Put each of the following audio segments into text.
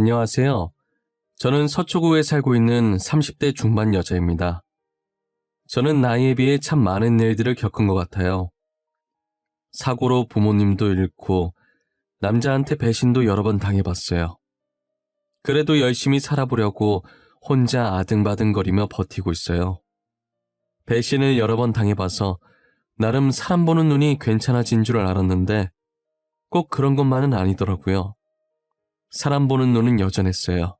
안녕하세요. 저는 서초구에 살고 있는 30대 중반 여자입니다. 저는 나이에 비해 참 많은 일들을 겪은 것 같아요. 사고로 부모님도 잃고 남자한테 배신도 여러 번 당해봤어요. 그래도 열심히 살아보려고 혼자 아등바등거리며 버티고 있어요. 배신을 여러 번 당해봐서 나름 사람 보는 눈이 괜찮아진 줄 알았는데 꼭 그런 것만은 아니더라고요. 사람 보는 눈은 여전했어요.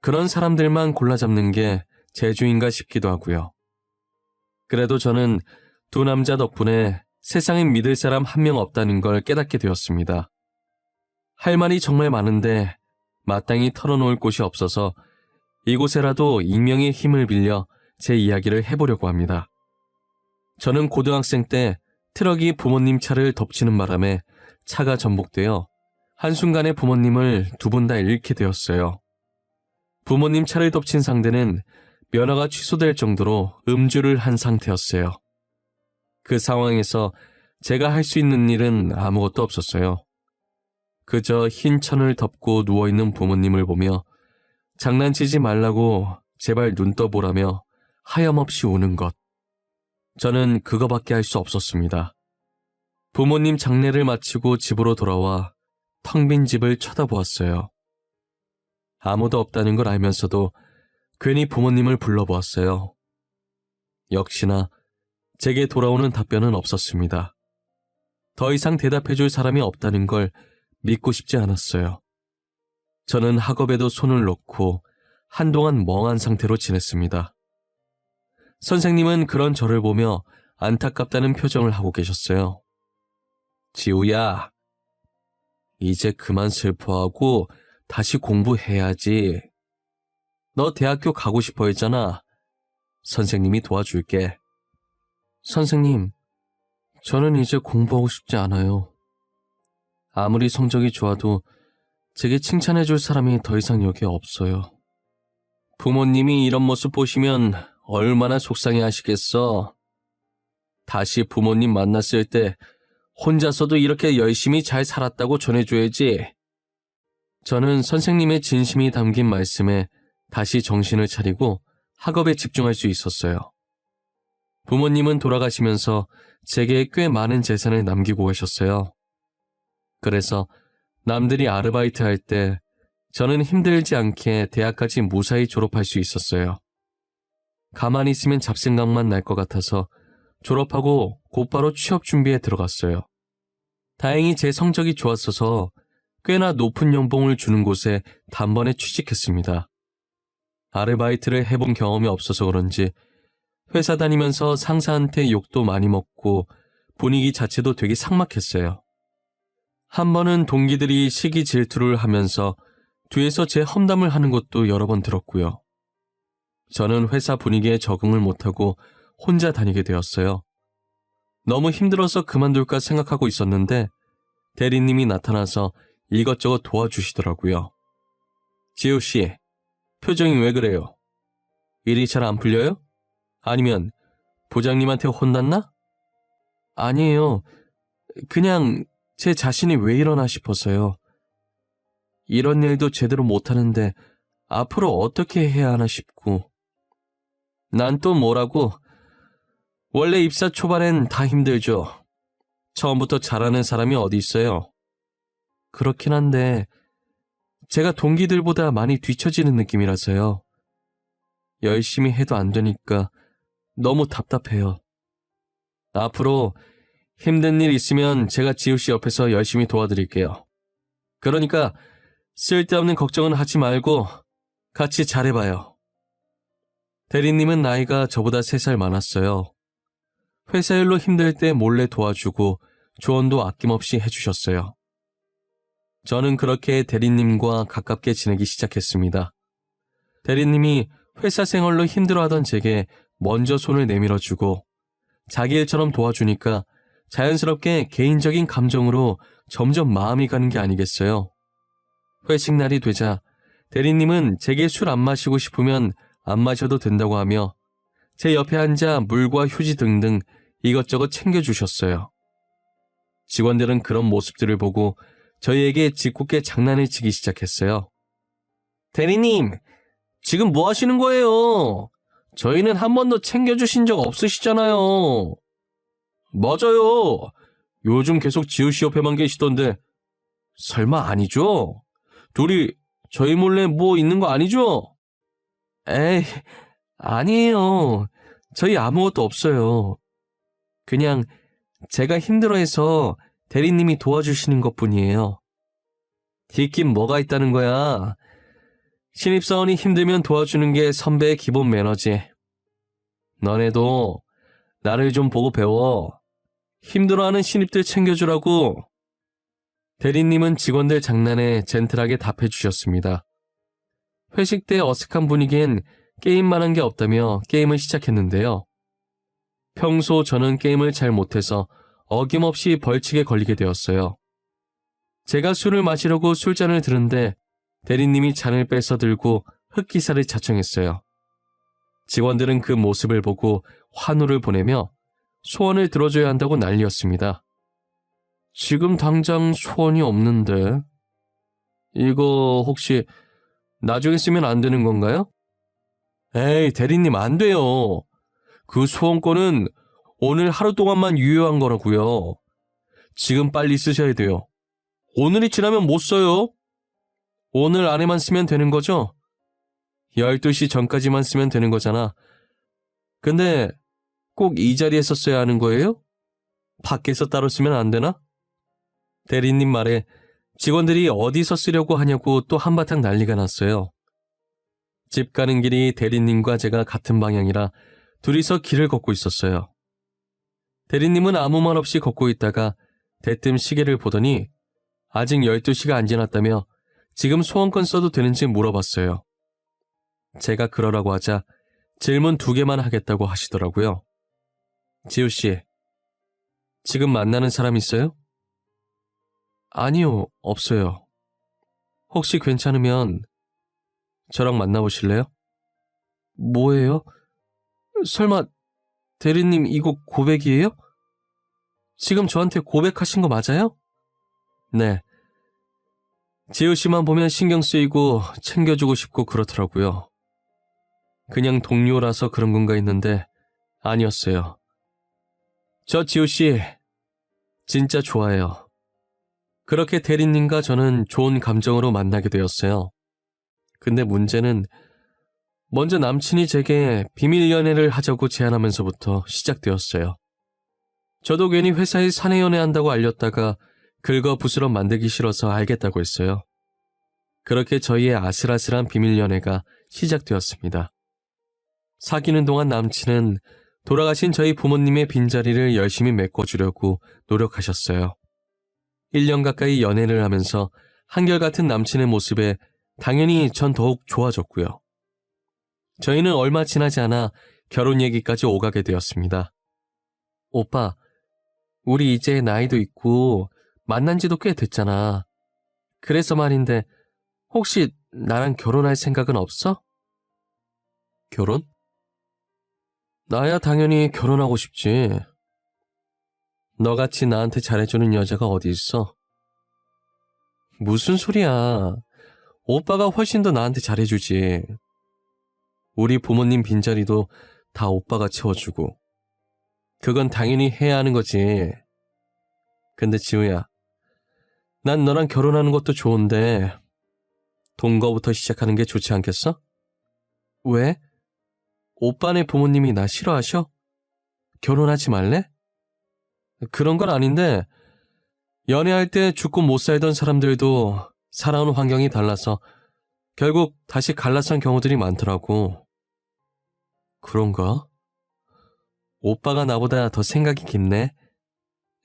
그런 사람들만 골라잡는 게 재주인가 싶기도 하고요. 그래도 저는 두 남자 덕분에 세상엔 믿을 사람 한 명 없다는 걸 깨닫게 되었습니다. 할 말이 정말 많은데 마땅히 털어놓을 곳이 없어서 이곳에라도 익명의 힘을 빌려 제 이야기를 해보려고 합니다. 저는 고등학생 때 트럭이 부모님 차를 덮치는 바람에 차가 전복되어 한순간에 부모님을 두 분 다 잃게 되었어요. 부모님 차를 덮친 상대는 면허가 취소될 정도로 음주를 한 상태였어요. 그 상황에서 제가 할 수 있는 일은 아무것도 없었어요. 그저 흰 천을 덮고 누워있는 부모님을 보며 장난치지 말라고 제발 눈 떠보라며 하염없이 우는 것. 저는 그거밖에 할 수 없었습니다. 부모님 장례를 마치고 집으로 돌아와 텅 빈 집을 쳐다보았어요. 아무도 없다는 걸 알면서도 괜히 부모님을 불러보았어요. 역시나 제게 돌아오는 답변은 없었습니다. 더 이상 대답해줄 사람이 없다는 걸 믿고 싶지 않았어요. 저는 학업에도 손을 놓고 한동안 멍한 상태로 지냈습니다. 선생님은 그런 저를 보며 안타깝다는 표정을 하고 계셨어요. 지우야, 이제 그만 슬퍼하고 다시 공부해야지. 너 대학교 가고 싶어 했잖아. 선생님이 도와줄게. 선생님, 저는 이제 공부하고 싶지 않아요. 아무리 성적이 좋아도 제게 칭찬해줄 사람이 더 이상 여기에 없어요. 부모님이 이런 모습 보시면 얼마나 속상해 하시겠어. 다시 부모님 만났을 때 혼자서도 이렇게 열심히 잘 살았다고 전해줘야지. 저는 선생님의 진심이 담긴 말씀에 다시 정신을 차리고 학업에 집중할 수 있었어요. 부모님은 돌아가시면서 제게 꽤 많은 재산을 남기고 가셨어요. 그래서 남들이 아르바이트 할 때 저는 힘들지 않게 대학까지 무사히 졸업할 수 있었어요. 가만히 있으면 잡생각만 날 것 같아서 졸업하고 곧바로 취업 준비에 들어갔어요. 다행히 제 성적이 좋았어서 꽤나 높은 연봉을 주는 곳에 단번에 취직했습니다. 아르바이트를 해본 경험이 없어서 그런지 회사 다니면서 상사한테 욕도 많이 먹고 분위기 자체도 되게 삭막했어요. 한 번은 동기들이 시기 질투를 하면서 뒤에서 제 험담을 하는 것도 여러 번 들었고요. 저는 회사 분위기에 적응을 못하고 혼자 다니게 되었어요. 너무 힘들어서 그만둘까 생각하고 있었는데 대리님이 나타나서 이것저것 도와주시더라고요. 지우씨, 표정이 왜 그래요? 일이 잘 안 풀려요? 아니면 부장님한테 혼났나? 아니에요. 그냥 제 자신이 왜 이러나 싶어서요. 이런 일도 제대로 못하는데 앞으로 어떻게 해야 하나 싶고. 난 또 뭐라고? 원래 입사 초반엔 다 힘들죠. 처음부터 잘하는 사람이 어디 있어요. 그렇긴 한데 제가 동기들보다 많이 뒤처지는 느낌이라서요. 열심히 해도 안 되니까 너무 답답해요. 앞으로 힘든 일 있으면 제가 지우씨 옆에서 열심히 도와드릴게요. 그러니까 쓸데없는 걱정은 하지 말고 같이 잘해봐요. 대리님은 나이가 저보다 3살 많았어요. 회사 일로 힘들 때 몰래 도와주고 조언도 아낌없이 해주셨어요. 저는 그렇게 대리님과 가깝게 지내기 시작했습니다. 대리님이 회사 생활로 힘들어하던 제게 먼저 손을 내밀어주고 자기 일처럼 도와주니까 자연스럽게 개인적인 감정으로 점점 마음이 가는 게 아니겠어요. 회식 날이 되자 대리님은 제게 술 안 마시고 싶으면 안 마셔도 된다고 하며 제 옆에 앉아 물과 휴지 등등 이것저것 챙겨주셨어요. 직원들은 그런 모습들을 보고 저희에게 짓궂게 장난을 치기 시작했어요. 대리님, 지금 뭐 하시는 거예요? 저희는 한 번도 챙겨주신 적 없으시잖아요. 맞아요. 요즘 계속 지우씨 옆에만 계시던데 설마 아니죠? 둘이 저희 몰래 뭐 있는 거 아니죠? 에이, 아니에요. 저희 아무것도 없어요. 그냥 제가 힘들어해서 대리님이 도와주시는 것뿐이에요. 있긴 뭐가 있다는 거야. 신입사원이 힘들면 도와주는 게 선배의 기본 매너지. 너네도 나를 좀 보고 배워. 힘들어하는 신입들 챙겨주라고. 대리님은 직원들 장난에 젠틀하게 답해주셨습니다. 회식 때 어색한 분위기엔 게임만 한 게 없다며 게임을 시작했는데요. 평소 저는 게임을 잘 못해서 어김없이 벌칙에 걸리게 되었어요. 제가 술을 마시려고 술잔을 드는데 대리님이 잔을 뺏어 들고 흑기사를 자청했어요. 직원들은 그 모습을 보고 환호를 보내며 소원을 들어줘야 한다고 난리였습니다. 지금 당장 소원이 없는데 이거 혹시 나중에 쓰면 안 되는 건가요? 에이, 대리님 안 돼요. 그 소원권은 오늘 하루 동안만 유효한 거라고요. 지금 빨리 쓰셔야 돼요. 오늘이 지나면 못 써요. 오늘 안에만 쓰면 되는 거죠? 12시 전까지만 쓰면 되는 거잖아. 근데 꼭 이 자리에서 써야 하는 거예요? 밖에서 따로 쓰면 안 되나? 대리님 말에 직원들이 어디서 쓰려고 하냐고 또 한바탕 난리가 났어요. 집 가는 길이 대리님과 제가 같은 방향이라 둘이서 길을 걷고 있었어요. 대리님은 아무 말 없이 걷고 있다가 대뜸 시계를 보더니 아직 12시가 안 지났다며 지금 소원권 써도 되는지 물어봤어요. 제가 그러라고 하자 질문 2개만 하겠다고 하시더라고요. 지우씨, 지금 만나는 사람 있어요? 아니요, 없어요. 혹시 괜찮으면 저랑 만나보실래요? 뭐예요? 설마 대리님 이거 고백이에요? 지금 저한테 고백하신 거 맞아요? 네. 지우씨만 보면 신경 쓰이고 챙겨주고 싶고 그렇더라고요. 그냥 동료라서 그런 건가 했는데 아니었어요. 저 지우씨 진짜 좋아해요. 그렇게 대리님과 저는 좋은 감정으로 만나게 되었어요. 근데 문제는 먼저 남친이 제게 비밀 연애를 하자고 제안하면서부터 시작되었어요. 저도 괜히 회사에 사내 연애한다고 알렸다가 긁어부스럼 만들기 싫어서 알겠다고 했어요. 그렇게 저희의 아슬아슬한 비밀 연애가 시작되었습니다. 사귀는 동안 남친은 돌아가신 저희 부모님의 빈자리를 열심히 메꿔주려고 노력하셨어요. 1년 가까이 연애를 하면서 한결같은 남친의 모습에 당연히 전 더욱 좋아졌고요. 저희는 얼마 지나지 않아 결혼 얘기까지 오가게 되었습니다. 오빠, 우리 이제 나이도 있고 만난 지도 꽤 됐잖아. 그래서 말인데 혹시 나랑 결혼할 생각은 없어? 결혼? 나야 당연히 결혼하고 싶지. 너같이 나한테 잘해주는 여자가 어디 있어? 무슨 소리야. 오빠가 훨씬 더 나한테 잘해주지. 우리 부모님 빈자리도 다 오빠가 채워주고. 그건 당연히 해야 하는 거지. 근데 지우야, 난 너랑 결혼하는 것도 좋은데 동거부터 시작하는 게 좋지 않겠어? 왜? 오빠네 부모님이 나 싫어하셔? 결혼하지 말래? 그런 건 아닌데 연애할 때 죽고 못 살던 사람들도 살아온 환경이 달라서 결국 다시 갈라선 경우들이 많더라고. 그런가? 오빠가 나보다 더 생각이 깊네.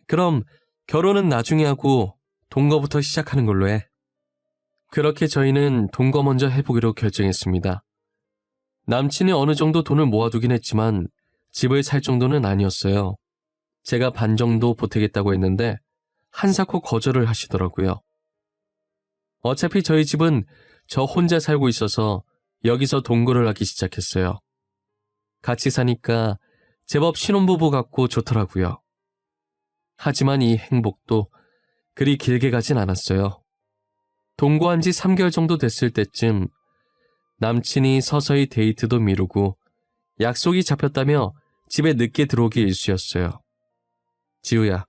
그럼 결혼은 나중에 하고 동거부터 시작하는 걸로 해. 그렇게 저희는 동거 먼저 해보기로 결정했습니다. 남친이 어느 정도 돈을 모아두긴 했지만 집을 살 정도는 아니었어요. 제가 반 정도 보태겠다고 했는데 한사코 거절을 하시더라고요. 어차피 저희 집은 저 혼자 살고 있어서 여기서 동거를 하기 시작했어요. 같이 사니까 제법 신혼부부 같고 좋더라고요. 하지만 이 행복도 그리 길게 가진 않았어요. 동거한 지 3개월 정도 됐을 때쯤 남친이 서서히 데이트도 미루고 약속이 잡혔다며 집에 늦게 들어오기 일쑤였어요. 지우야,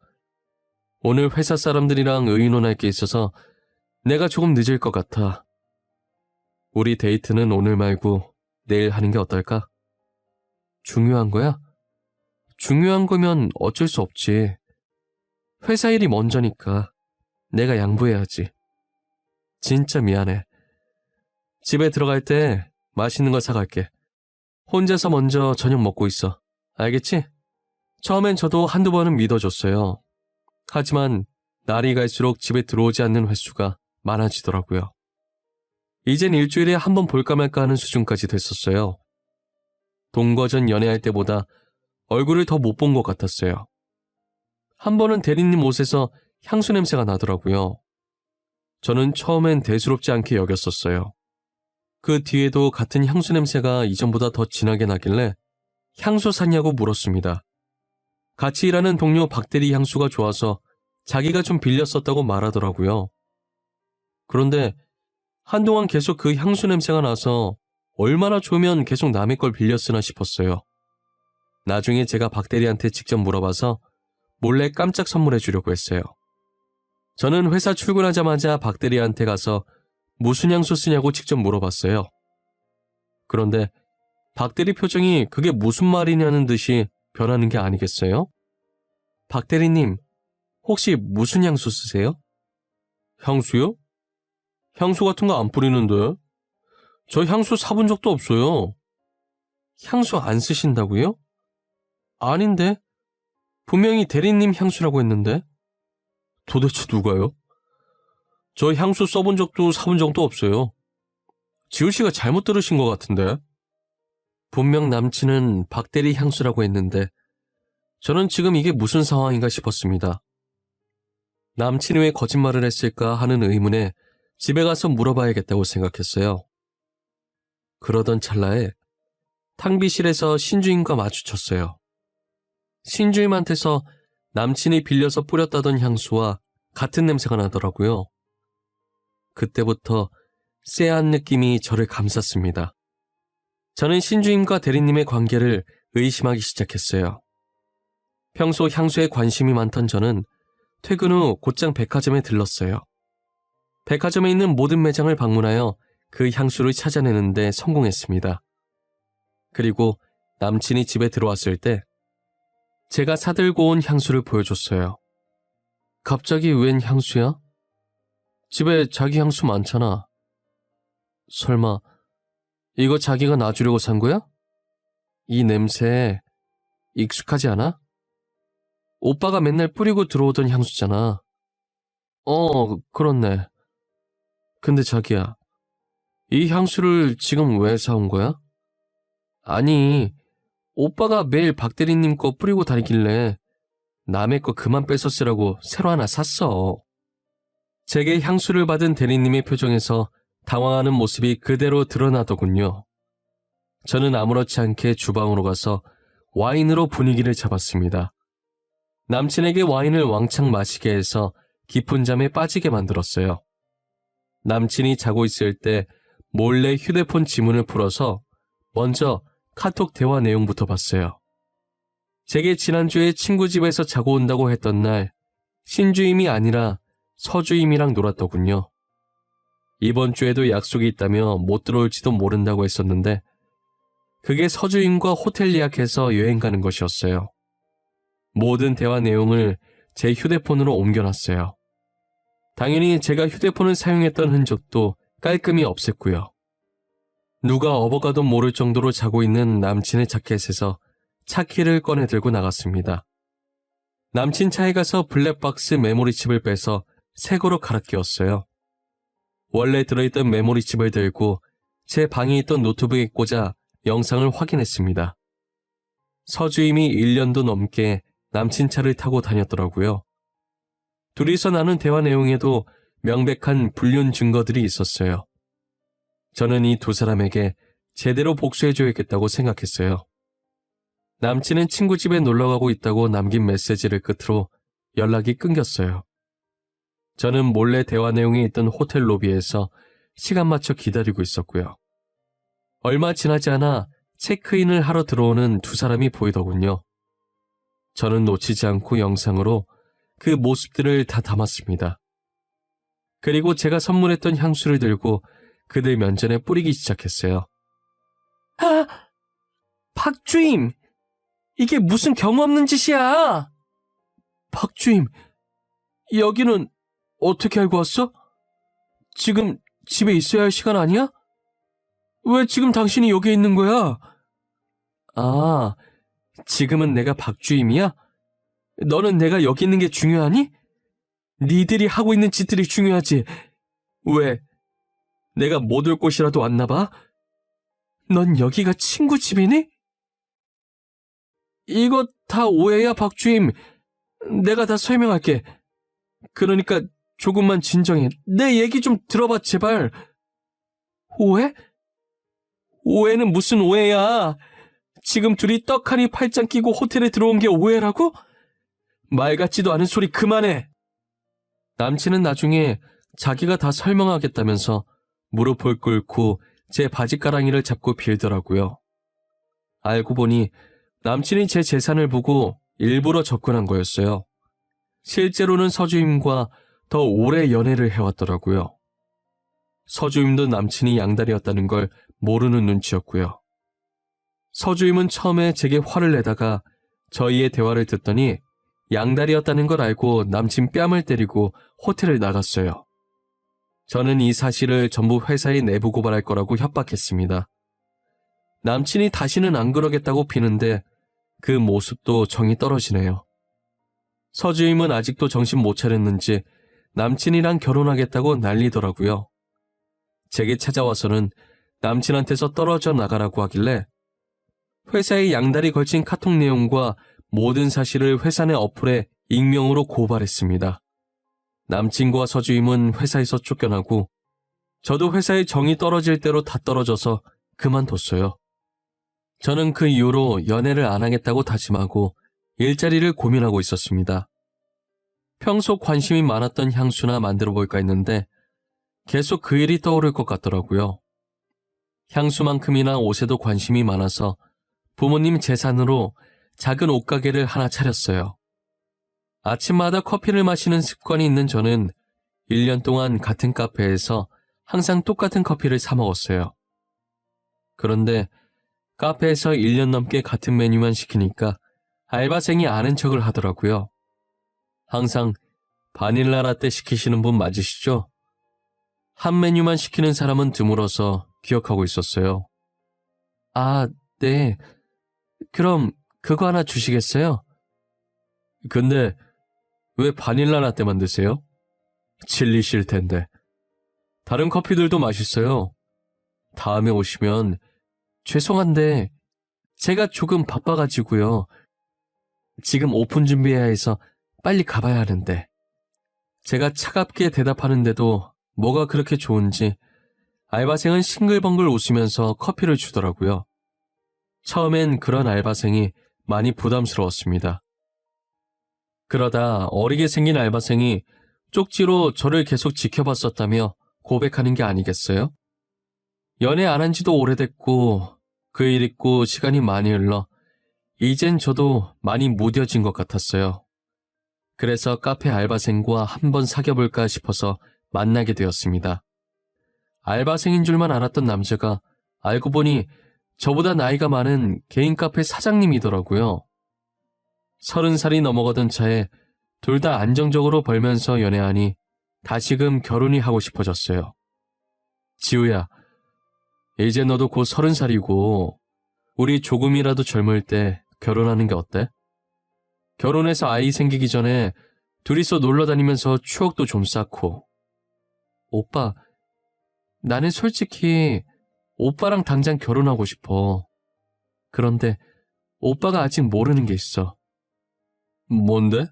오늘 회사 사람들이랑 의논할 게 있어서 내가 조금 늦을 것 같아. 우리 데이트는 오늘 말고 내일 하는 게 어떨까? 중요한 거야? 중요한 거면 어쩔 수 없지. 회사 일이 먼저니까 내가 양보해야지. 진짜 미안해. 집에 들어갈 때 맛있는 거 사갈게. 혼자서 먼저 저녁 먹고 있어. 알겠지? 처음엔 저도 한두 번은 믿어줬어요. 하지만 날이 갈수록 집에 들어오지 않는 횟수가 많아지더라고요. 이젠 일주일에 한 번 볼까 말까 하는 수준까지 됐었어요. 동거전 연애할 때보다 얼굴을 더 못 본 것 같았어요. 한 번은 대리님 옷에서 향수 냄새가 나더라고요. 저는 처음엔 대수롭지 않게 여겼었어요. 그 뒤에도 같은 향수 냄새가 이전보다 더 진하게 나길래 향수 샀냐고 물었습니다. 같이 일하는 동료 박대리 향수가 좋아서 자기가 좀 빌렸었다고 말하더라고요. 그런데 한동안 계속 그 향수 냄새가 나서 얼마나 좋으면 계속 남의 걸 빌렸으나 싶었어요. 나중에 제가 박대리한테 직접 물어봐서 몰래 깜짝 선물해 주려고 했어요. 저는 회사 출근하자마자 박대리한테 가서 무슨 향수 쓰냐고 직접 물어봤어요. 그런데 박대리 표정이 그게 무슨 말이냐는 듯이 변하는 게 아니겠어요? 박대리님, 혹시 무슨 향수 쓰세요? 향수요? 향수 같은 거 안 뿌리는데. 저 향수 사본 적도 없어요. 향수 안 쓰신다고요? 아닌데. 분명히 대리님 향수라고 했는데. 도대체 누가요? 저 향수 써본 적도 사본 적도 없어요. 지우 씨가 잘못 들으신 것 같은데. 분명 남친은 박대리 향수라고 했는데 저는 지금 이게 무슨 상황인가 싶었습니다. 남친이 왜 거짓말을 했을까 하는 의문에 집에 가서 물어봐야겠다고 생각했어요. 그러던 찰나에 탕비실에서 신주임과 마주쳤어요. 신주임한테서 남친이 빌려서 뿌렸다던 향수와 같은 냄새가 나더라고요. 그때부터 쎄한 느낌이 저를 감쌌습니다. 저는 신주임과 대리님의 관계를 의심하기 시작했어요. 평소 향수에 관심이 많던 저는 퇴근 후 곧장 백화점에 들렀어요. 백화점에 있는 모든 매장을 방문하여 그 향수를 찾아내는 데 성공했습니다. 그리고 남친이 집에 들어왔을 때 제가 사들고 온 향수를 보여줬어요. 갑자기 웬 향수야? 집에 자기 향수 많잖아. 설마 이거 자기가 놔주려고 산 거야? 이 냄새 익숙하지 않아? 오빠가 맨날 뿌리고 들어오던 향수잖아. 그렇네. 근데 자기야, 이 향수를 지금 왜 사온 거야? 아니, 오빠가 매일 박대리님 거 뿌리고 다니길래 남의 거 그만 뺏어 쓰라고 새로 하나 샀어. 제게 향수를 받은 대리님의 표정에서 당황하는 모습이 그대로 드러나더군요. 저는 아무렇지 않게 주방으로 가서 와인으로 분위기를 잡았습니다. 남친에게 와인을 왕창 마시게 해서 깊은 잠에 빠지게 만들었어요. 남친이 자고 있을 때 몰래 휴대폰 지문을 풀어서 먼저 카톡 대화 내용부터 봤어요. 제게 지난주에 친구 집에서 자고 온다고 했던 날 신주임이 아니라 서주임이랑 놀았더군요. 이번 주에도 약속이 있다며 못 들어올지도 모른다고 했었는데 그게 서주임과 호텔 예약해서 여행 가는 것이었어요. 모든 대화 내용을 제 휴대폰으로 옮겨놨어요. 당연히 제가 휴대폰을 사용했던 흔적도 깔끔히 없앴고요. 누가 업어가도 모를 정도로 자고 있는 남친의 자켓에서 차키를 꺼내 들고 나갔습니다. 남친 차에 가서 블랙박스 메모리칩을 빼서 새 거로 갈아 끼웠어요. 원래 들어있던 메모리칩을 들고 제 방에 있던 노트북에 꽂아 영상을 확인했습니다. 서주임이 1년도 넘게 남친 차를 타고 다녔더라고요. 둘이서 나눈 대화 내용에도 명백한 불륜 증거들이 있었어요. 저는 이 두 사람에게 제대로 복수해줘야겠다고 생각했어요. 남친은 친구 집에 놀러가고 있다고 남긴 메시지를 끝으로 연락이 끊겼어요. 저는 몰래 대화 내용이 있던 호텔 로비에서 시간 맞춰 기다리고 있었고요. 얼마 지나지 않아 체크인을 하러 들어오는 두 사람이 보이더군요. 저는 놓치지 않고 영상으로 그 모습들을 다 담았습니다. 그리고 제가 선물했던 향수를 들고 그들 면전에 뿌리기 시작했어요. 아! 박주임! 이게 무슨 경우 없는 짓이야! 박주임, 여기는 어떻게 알고 왔어? 지금 집에 있어야 할 시간 아니야? 왜 지금 당신이 여기에 있는 거야? 아, 지금은 내가 박주임이야? 너는 내가 여기 있는 게 중요하니? 니들이 하고 있는 짓들이 중요하지. 왜? 내가 못 올 곳이라도 왔나 봐? 넌 여기가 친구 집이니? 이거 다 오해야, 박주임. 내가 다 설명할게. 그러니까 조금만 진정해. 내 얘기 좀 들어봐, 제발. 오해? 오해는 무슨 오해야? 지금 둘이 떡하니 팔짱 끼고 호텔에 들어온 게 오해라고? 말 같지도 않은 소리 그만해. 남친은 나중에 자기가 다 설명하겠다면서 무릎을 꿇고 제 바지가랑이를 잡고 빌더라고요. 알고 보니 남친이 제 재산을 보고 일부러 접근한 거였어요. 실제로는 서주임과 더 오래 연애를 해왔더라고요. 서주임도 남친이 양다리였다는 걸 모르는 눈치였고요. 서주임은 처음에 제게 화를 내다가 저희의 대화를 듣더니 양다리였다는 걸 알고 남친 뺨을 때리고 호텔을 나갔어요. 저는 이 사실을 전부 회사에 내부 고발할 거라고 협박했습니다. 남친이 다시는 안 그러겠다고 비는데 그 모습도 정이 떨어지네요. 서주임은 아직도 정신 못 차렸는지 남친이랑 결혼하겠다고 난리더라고요. 제게 찾아와서는 남친한테서 떨어져 나가라고 하길래 회사에 양다리 걸친 카톡 내용과 모든 사실을 회사 내 어플에 익명으로 고발했습니다. 남친과 서주임은 회사에서 쫓겨나고 저도 회사의 정이 떨어질 대로 다 떨어져서 그만뒀어요. 저는 그 이후로 연애를 안 하겠다고 다짐하고 일자리를 고민하고 있었습니다. 평소 관심이 많았던 향수나 만들어 볼까 했는데 계속 그 일이 떠오를 것 같더라고요. 향수만큼이나 옷에도 관심이 많아서 부모님 재산으로 작은 옷가게를 하나 차렸어요. 아침마다 커피를 마시는 습관이 있는 저는 1년 동안 같은 카페에서 항상 똑같은 커피를 사 먹었어요. 그런데 카페에서 1년 넘게 같은 메뉴만 시키니까 알바생이 아는 척을 하더라고요. 항상 바닐라 라떼 시키시는 분 맞으시죠? 한 메뉴만 시키는 사람은 드물어서 기억하고 있었어요. 아, 네. 그럼 그거 하나 주시겠어요? 근데 왜 바닐라 라떼만 드세요? 질리실 텐데. 다른 커피들도 맛있어요. 다음에 오시면 죄송한데 제가 조금 바빠가지고요. 지금 오픈 준비해야 해서 빨리 가봐야 하는데. 제가 차갑게 대답하는데도 뭐가 그렇게 좋은지 알바생은 싱글벙글 웃으면서 커피를 주더라고요. 처음엔 그런 알바생이 많이 부담스러웠습니다. 그러다 어리게 생긴 알바생이 쪽지로 저를 계속 지켜봤었다며 고백하는 게 아니겠어요? 연애 안 한 지도 오래됐고 그 일 있고 시간이 많이 흘러 이젠 저도 많이 무뎌진 것 같았어요. 그래서 카페 알바생과 한번 사귀어볼까 싶어서 만나게 되었습니다. 알바생인 줄만 알았던 남자가 알고 보니 저보다 나이가 많은 개인 카페 사장님이더라고요. 30살이 넘어가던 차에 둘 다 안정적으로 벌면서 연애하니 다시금 결혼이 하고 싶어졌어요. 지우야, 이제 너도 곧 30살이고 우리 조금이라도 젊을 때 결혼하는 게 어때? 결혼해서 아이 생기기 전에 둘이서 놀러 다니면서 추억도 좀 쌓고. 오빠, 나는 솔직히 오빠랑 당장 결혼하고 싶어. 그런데 오빠가 아직 모르는 게 있어. 뭔데?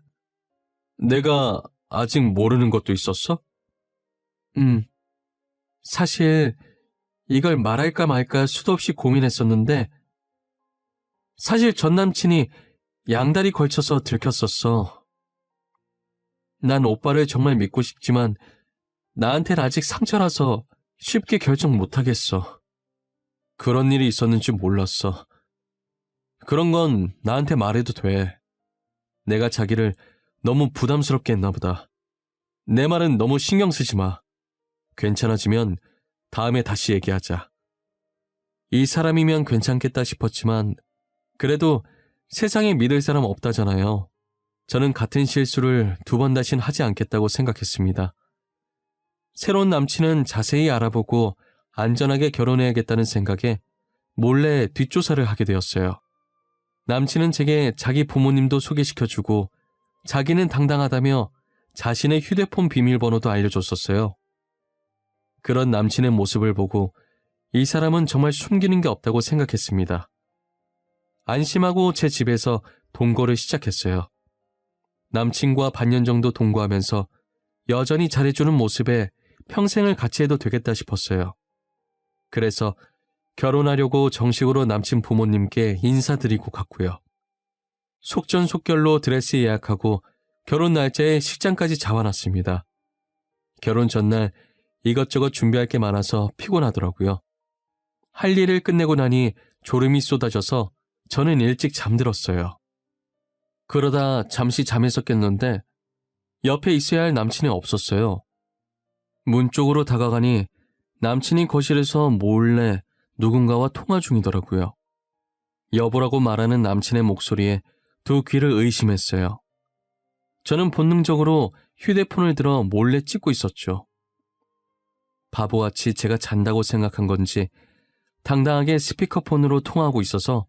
내가 아직 모르는 것도 있었어? 사실 이걸 말할까 말까 수도 없이 고민했었는데 사실 전 남친이 양다리 걸쳐서 들켰었어. 난 오빠를 정말 믿고 싶지만 나한텐 아직 상처라서 쉽게 결정 못하겠어. 그런 일이 있었는지 몰랐어. 그런 건 나한테 말해도 돼. 내가 자기를 너무 부담스럽게 했나 보다. 내 말은 너무 신경 쓰지 마. 괜찮아지면 다음에 다시 얘기하자. 이 사람이면 괜찮겠다 싶었지만 그래도 세상에 믿을 사람 없다잖아요. 저는 같은 실수를 2번 다신 하지 않겠다고 생각했습니다. 새로운 남친은 자세히 알아보고 안전하게 결혼해야겠다는 생각에 몰래 뒷조사를 하게 되었어요. 남친은 제게 자기 부모님도 소개시켜주고 자기는 당당하다며 자신의 휴대폰 비밀번호도 알려줬었어요. 그런 남친의 모습을 보고 이 사람은 정말 숨기는 게 없다고 생각했습니다. 안심하고 제 집에서 동거를 시작했어요. 남친과 반년 정도 동거하면서 여전히 잘해주는 모습에 평생을 같이 해도 되겠다 싶었어요. 그래서 결혼하려고 정식으로 남친 부모님께 인사드리고 갔고요. 속전속결로 드레스 예약하고 결혼 날짜에 식장까지 잡아놨습니다. 결혼 전날 이것저것 준비할 게 많아서 피곤하더라고요. 할 일을 끝내고 나니 졸음이 쏟아져서 저는 일찍 잠들었어요. 그러다 잠시 잠에서 깼는데 옆에 있어야 할 남친이 없었어요. 문 쪽으로 다가가니 남친이 거실에서 몰래 누군가와 통화 중이더라고요. 여보라고 말하는 남친의 목소리에 두 귀를 의심했어요. 저는 본능적으로 휴대폰을 들어 몰래 찍고 있었죠. 바보같이 제가 잔다고 생각한 건지 당당하게 스피커폰으로 통화하고 있어서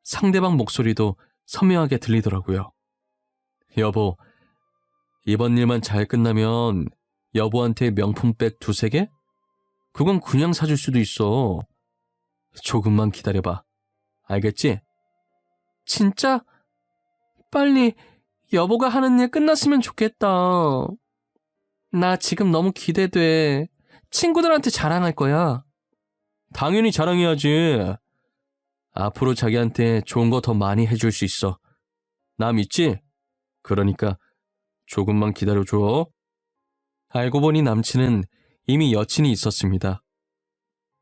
상대방 목소리도 선명하게 들리더라고요. 여보, 이번 일만 잘 끝나면 여보한테 명품백 2-3개? 그건 그냥 사줄 수도 있어. 조금만 기다려봐. 알겠지? 진짜? 빨리 여보가 하는 일 끝났으면 좋겠다. 나 지금 너무 기대돼. 친구들한테 자랑할 거야. 당연히 자랑해야지. 앞으로 자기한테 좋은 거 더 많이 해줄 수 있어. 나 믿지? 그러니까 조금만 기다려줘. 알고 보니 남친은 이미 여친이 있었습니다.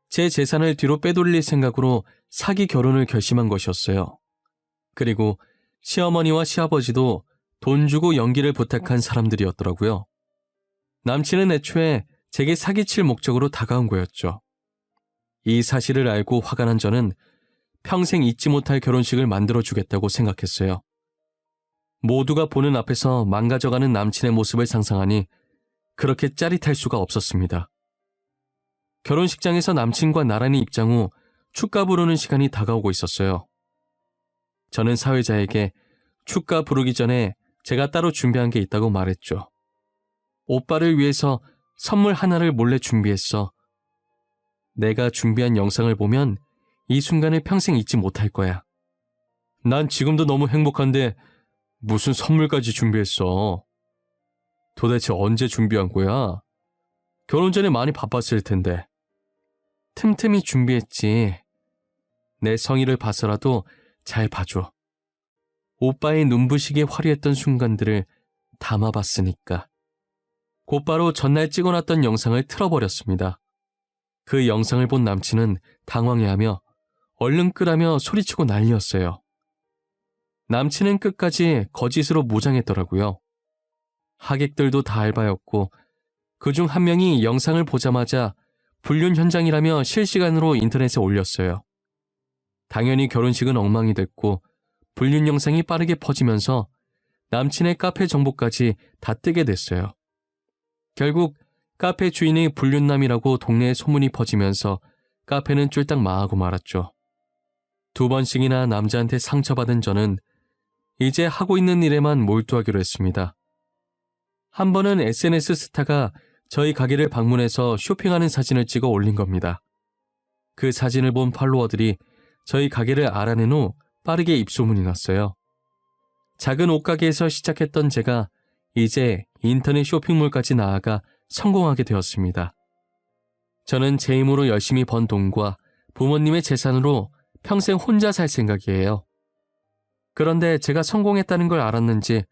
제 재산을 뒤로 빼돌릴 생각으로 사기 결혼을 결심한 것이었어요. 그리고 시어머니와 시아버지도 돈 주고 연기를 부탁한 사람들이었더라고요. 남친은 애초에 제게 사기칠 목적으로 다가온 거였죠. 이 사실을 알고 화가 난 저는 평생 잊지 못할 결혼식을 만들어주겠다고 생각했어요. 모두가 보는 앞에서 망가져가는 남친의 모습을 상상하니 그렇게 짜릿할 수가 없었습니다. 결혼식장에서 남친과 나란히 입장 후 축가 부르는 시간이 다가오고 있었어요. 저는 사회자에게 축가 부르기 전에 제가 따로 준비한 게 있다고 말했죠. 오빠를 위해서 선물 하나를 몰래 준비했어. 내가 준비한 영상을 보면 이 순간을 평생 잊지 못할 거야. 난 지금도 너무 행복한데 무슨 선물까지 준비했어. 도대체 언제 준비한 거야? 결혼 전에 많이 바빴을 텐데. 틈틈이 준비했지. 내 성의를 봐서라도 잘 봐줘. 오빠의 눈부시게 화려했던 순간들을 담아봤으니까. 곧바로 전날 찍어놨던 영상을 틀어버렸습니다. 그 영상을 본 남친은 당황해하며 얼른 끄라며 소리치고 난리였어요. 남친은 끝까지 거짓으로 무장했더라고요. 하객들도 다 알바였고 그중 한 명이 영상을 보자마자 불륜 현장이라며 실시간으로 인터넷에 올렸어요. 당연히 결혼식은 엉망이 됐고 불륜 영상이 빠르게 퍼지면서 남친의 카페 정보까지 다 뜨게 됐어요. 결국 카페 주인이 불륜남이라고 동네에 소문이 퍼지면서 카페는 쫄딱 망하고 말았죠. 2번씩이나 남자한테 상처받은 저는 이제 하고 있는 일에만 몰두하기로 했습니다. 한 번은 SNS 스타가 저희 가게를 방문해서 쇼핑하는 사진을 찍어 올린 겁니다. 그 사진을 본 팔로워들이 저희 가게를 알아낸 후 빠르게 입소문이 났어요. 작은 옷가게에서 시작했던 제가 이제 인터넷 쇼핑몰까지 나아가 성공하게 되었습니다. 저는 제 힘으로 열심히 번 돈과 부모님의 재산으로 평생 혼자 살 생각이에요. 그런데 제가 성공했다는 걸 알았는지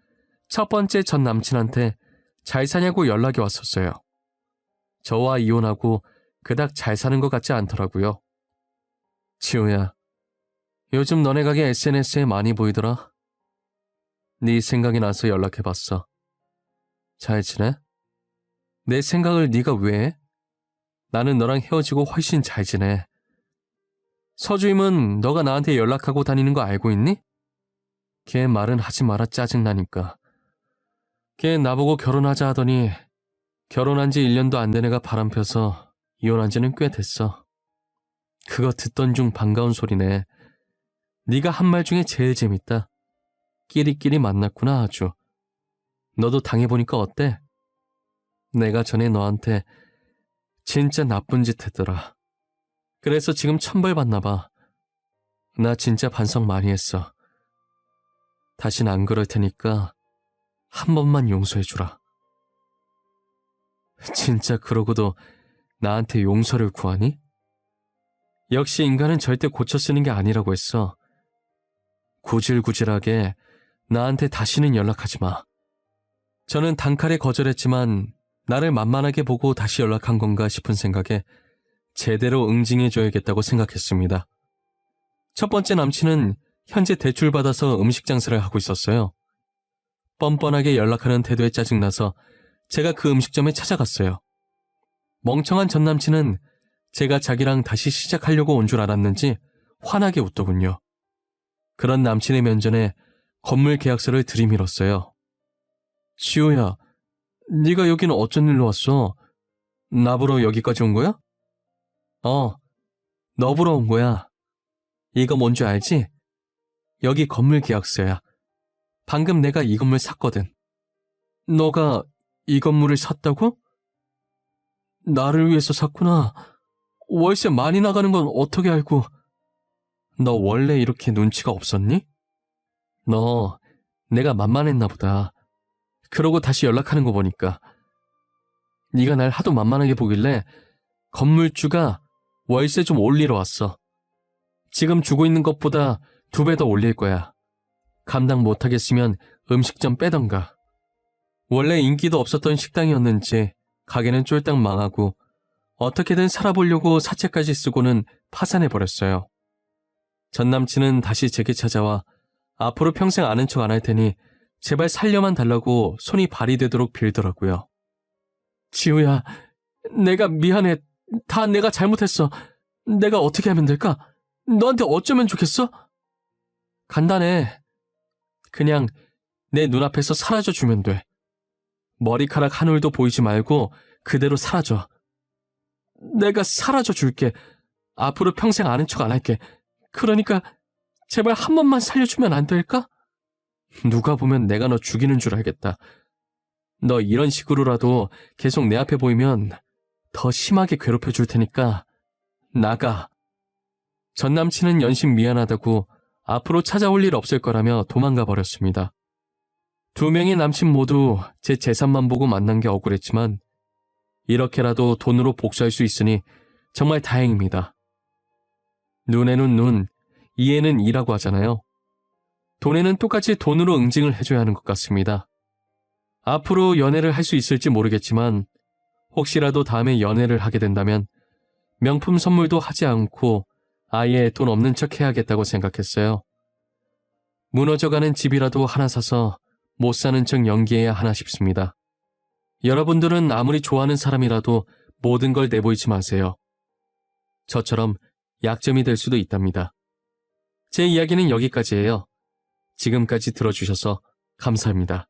첫 번째 전 남친한테 잘 사냐고 연락이 왔었어요. 저와 이혼하고 그닥 잘 사는 것 같지 않더라고요. 지호야, 요즘 너네 가게 SNS에 많이 보이더라. 네 생각이 나서 연락해봤어. 잘 지내? 내 생각을 네가 왜 해? 나는 너랑 헤어지고 훨씬 잘 지내. 서주임은 너가 나한테 연락하고 다니는 거 알고 있니? 걔 말은 하지 마라 짜증나니까. 걔 나보고 결혼하자 하더니 결혼한 지 1년도 안 된 애가 바람펴서 이혼한 지는 꽤 됐어. 그거 듣던 중 반가운 소리네. 네가 한 말 중에 제일 재밌다. 끼리끼리 만났구나 아주. 너도 당해보니까 어때? 내가 전에 너한테 진짜 나쁜 짓 했더라. 그래서 지금 천벌 받나 봐. 나 진짜 반성 많이 했어. 다신 안 그럴 테니까 한 번만 용서해주라. 진짜 그러고도 나한테 용서를 구하니? 역시 인간은 절대 고쳐 쓰는 게 아니라고 했어. 구질구질하게 나한테 다시는 연락하지 마. 저는 단칼에 거절했지만 나를 만만하게 보고 다시 연락한 건가 싶은 생각에 제대로 응징해줘야겠다고 생각했습니다. 첫 번째 남친은 현재 대출받아서 음식 장사를 하고 있었어요. 뻔뻔하게 연락하는 태도에 짜증나서 제가 그 음식점에 찾아갔어요. 멍청한 전 남친은 제가 자기랑 다시 시작하려고 온 줄 알았는지 환하게 웃더군요. 그런 남친의 면전에 건물 계약서를 들이밀었어요. 지호야, 네가 여기는 어쩐 일로 왔어? 나 보러 여기까지 온 거야? 너 보러 온 거야. 이거 뭔지 알지? 여기 건물 계약서야. 방금 내가 이 건물 샀거든. 너가 이 건물을 샀다고? 나를 위해서 샀구나. 월세 많이 나가는 건 어떻게 알고. 너 원래 이렇게 눈치가 없었니? 너 내가 만만했나 보다. 그러고 다시 연락하는 거 보니까. 네가 날 하도 만만하게 보길래 건물주가 월세 좀 올리러 왔어. 지금 주고 있는 것보다 2배 더 올릴 거야. 감당 못하겠으면 음식점 빼던가. 원래 인기도 없었던 식당이었는지 가게는 쫄딱 망하고 어떻게든 살아보려고 사채까지 쓰고는 파산해버렸어요. 전 남친은 다시 제게 찾아와 앞으로 평생 아는 척 안 할 테니 제발 살려만 달라고 손이 발이 되도록 빌더라고요. 지우야, 내가 미안해. 다 내가 잘못했어. 내가 어떻게 하면 될까? 너한테 어쩌면 좋겠어? 간단해. 그냥 내 눈앞에서 사라져주면 돼. 머리카락 한 올도 보이지 말고 그대로 사라져. 내가 사라져줄게. 앞으로 평생 아는 척 안 할게. 그러니까 제발 한 번만 살려주면 안 될까? 누가 보면 내가 너 죽이는 줄 알겠다. 너 이런 식으로라도 계속 내 앞에 보이면 더 심하게 괴롭혀줄 테니까 나가. 전 남친은 연신 미안하다고 앞으로 찾아올 일 없을 거라며 도망가 버렸습니다. 2명의 남친 모두 제 재산만 보고 만난 게 억울했지만 이렇게라도 돈으로 복수할 수 있으니 정말 다행입니다. 눈에는 눈, 이에는 이라고 하잖아요. 돈에는 똑같이 돈으로 응징을 해줘야 하는 것 같습니다. 앞으로 연애를 할 수 있을지 모르겠지만 혹시라도 다음에 연애를 하게 된다면 명품 선물도 하지 않고 아예 돈 없는 척 해야겠다고 생각했어요. 무너져가는 집이라도 하나 사서 못 사는 척 연기해야 하나 싶습니다. 여러분들은 아무리 좋아하는 사람이라도 모든 걸 내보이지 마세요. 저처럼 약점이 될 수도 있답니다. 제 이야기는 여기까지예요. 지금까지 들어주셔서 감사합니다.